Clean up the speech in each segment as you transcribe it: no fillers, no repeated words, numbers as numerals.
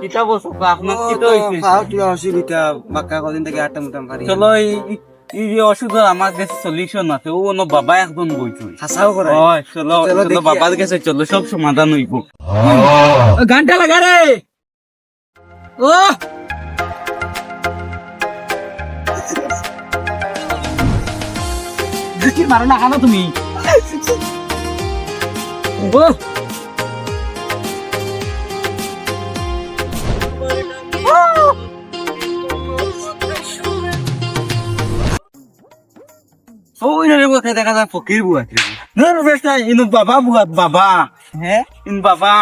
কিতা বলছো আপনার কি তো হইছে কিবা অসুবিধা বাক্কা কদিন থেকে আটটা মোটাম পারি চলো এই যে অসুখ আমার কাছে সলিউশন আছে ও অন্য বাবা একজন বইছো হাসাও করে হয় চলো চলো বাবার কাছে চলো সব সমাধান হইব গানটা লাগা রে ও জিকির মারো না কেন তুমি ও ওই রে বসে দেখা যায় ফকির বুয়া না বেটা ইনু বাবা বুয়া বাবা হ্যাঁ ইন বাবা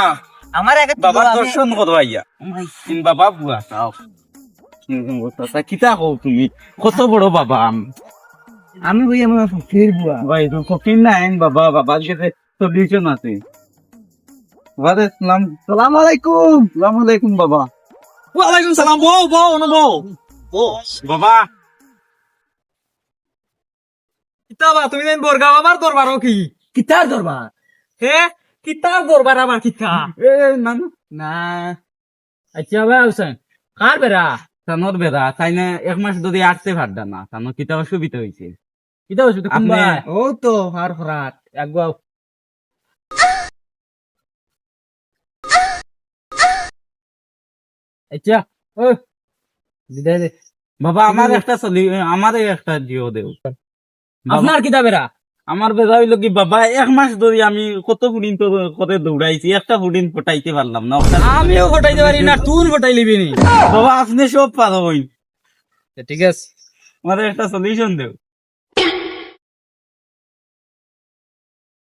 আমার আগে বাবা দর্শন কত আইয়া ইন বাবা বুয়া তাও কিতা হও তুমি কত বড় বাবা আমি ভাই আমার ফকির বুয়া ভাই তো ফকির না ইন বাবা বাবার কাছে সলিউশন আছে ওয়ালাইকুম সালাম আলাইকুম বাবা ওয়ালাইকুম সালাম বউ বউ না বউ বাবা কিতাবা তুমি জানি বর্গা আমার দরবার কি কিতার দরবার হে কিতার দরবার আমার কিতা এ নানু না আচ্ছা ভাই হোসেন কার বেরা তানোর বেড়া তাই না এক মাস যদি আসতে পারডা না তানোর কিতা অসুবিধা হয়েছে কিতা হইছে তো আপনি- কুম্বা ও তো হার ফরাত একবার আচ্ছা ও বিদায় দে বাবা আমার একটা জিও দেও বাবা, আপনার কিতা বেরা আমার বেড়া হইলো কি বাবা এক মাস ধরে আমি কত ফুডিন তো কত দৌড়াইছি একটা ফুডিন ফটাইতে পারলাম না আমিও ফটাইতে পারি না তুন ফটাই লিবি নি বাবা আপনি সব পারো হইন ঠিক আছে আমার একটা সলিউশন দেও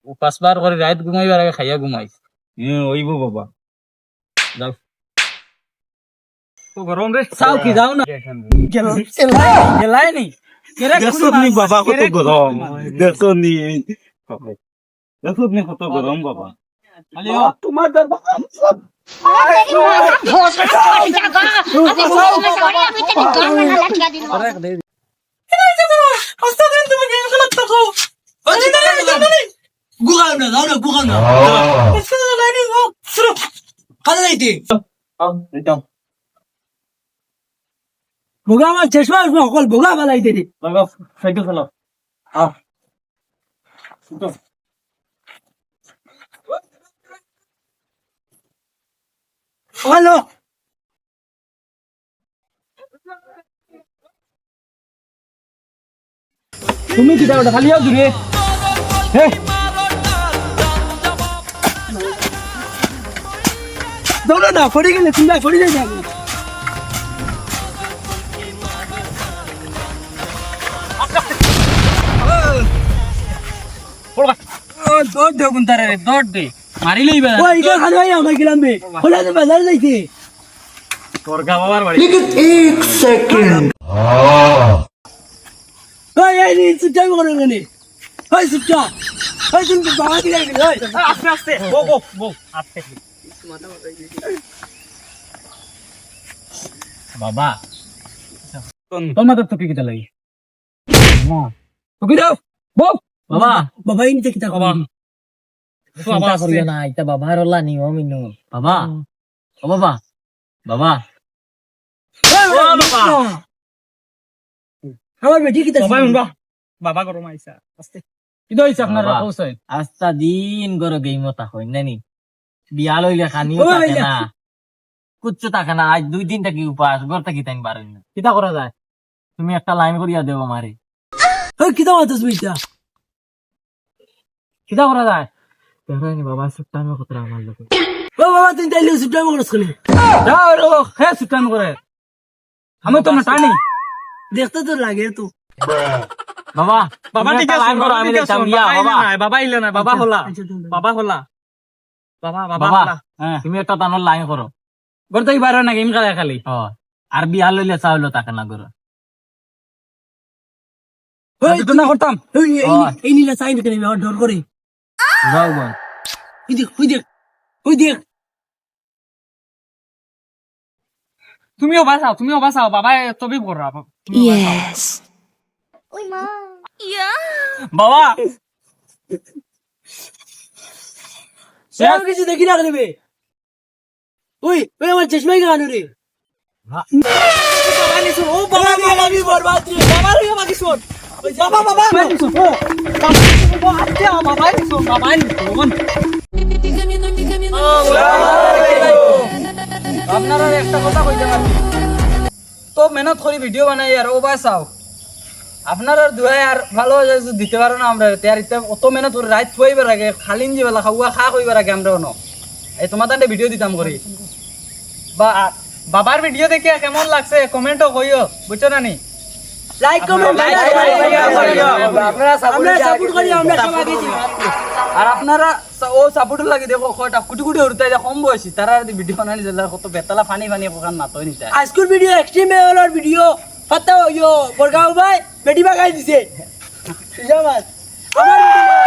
ও পাঁচবার করে রাত ঘুমাইবার আগে খাইয়া ঘুমাইছ ওইব বাবা যাও তো গরম রে চাও কি যাও না গেলাই নি দেখছো নি বাবা কত গরম দেখছো নি দেখছো নি কত গরম বাবা তোমার দরবার গুগাও না যাও না গুগাও না কাল লাইতে ভোগা আমার চেষ্টা অকল ভোগা বালাইতে রে বাবা সাইকেল চালাও হ্যালো তুমি কি দাও খালি যাও দূরে হে দৌড়ো না ফড়ি গেলে তুমি ফড়ি যাই যাবে দৌড় দে গুন্তারে রে দৌড় দে মারিলেই বেলা ওই এটা খালি ভাই আমার গেলাম বে হলা তো বাজার যাইতে তোর গা বাবার বাড়ি ওই এই নি সুটা করো গনে ওই সুটা ওই তুমি বাবা কি যাই ওই আস্তে আস্তে বো বো বো আস্তে বাবা তোর মাথার তো কি লাগি ওকে দাও বউ বাবা বাবা ইনি থেকে তা বাবা চিন্তা করিও না এটা বাবার হল্লা নিয়ম ইনো বাবা ও বাবা বাবা আমার বেটি কি তা বাবা উনবা বাবা গরম আইসা আস্তে কি দইছে আপনার বাবা। কৌশল আস্তা দিন গরো গেইমতা হই নানি বিয়া লইলে খানিও ও বাবা, থাকে না কুচ্ছু থাকে না আজ 2 দিন থাকি উপাস ঘর থাকি তাইন পারেন না কিটা করা যায় তুমি একটা লাইন করিয়া দেও আমারে ওই কি দাও তুমি এটা কিটা করা যায় দেখেনি বাবা সুট্টানো কতরা আমার লোক ও বাবা তুমি তাইলে সুটা করছ কনে যাও রো হে সুটান করে আমি তো না টানি দেখতে তো লাগে তো বাবা বাবা তুমি ঠিক একটা আছে লাইন করো আমি দেখতাম বিয়া বাবা বাবা ইলে না বাবা হলা বাবা হলা বাবা বাবা বাবা হলা হ্যাঁ তুমি একটা টানোর লাইন করো গড় তাই বাইরে না গেম খেলা খালি ও আর বিয়া লইলে চাইলো তাকে না করো ওই তো না করতাম ওই এই নিলা সাইন করে আমি ডর করে যাও বোন ওই দেখ ওই দেখ ওই দেখ তুমিও বাঁচাও বাবা তবে কররা Yes. Uy, ma. বাবা সে কিছু দেখি না করবে ওই ওই আমার চশমাই গানো রে বাবা নিছো ও বাবা আমি বরবাদ রে বাবা রে বাবা নিছো বাবা বাবা নিছো বাবা আতে বাবা নিছো মন আপনারা একটা কথা কইতে পারি তো মেহনত করে ভিডিও বানাই আর ও বাই চাও আপনারা দুয়াই আর ভালো দিতে পারো না আমরা তার ইতা অত মেহনত করে রাত ফুয়াইবার আগে খালিন যে বেলা খাওয়া খা কইবার আগে আমরা ন এই তোমার তান্ডে ভিডিও দিতাম করি বা বাবার ভিডিও দেখে কেমন লাগছে কমেন্টও কইও বুঝছো না নি লাইক কমেন্ট আপনারা সাপোর্ট করি আমরা সবাইকে আর আপনারা ও সাপোর্ট লাগে দেখো কয়টা কুটি কুটি উড়তাই কম বয়সী তারা ভিডিও বানালি দিলে কত বেতালা ফানি ফানি কোকান মাতই নিতা আজকের ভিডিও এক্সট্রিম লেভেলের ভিডিও ফাতা ইয়ো বরগাঁও ভাই বেটি বাগাই দিছে সুজামাত আমার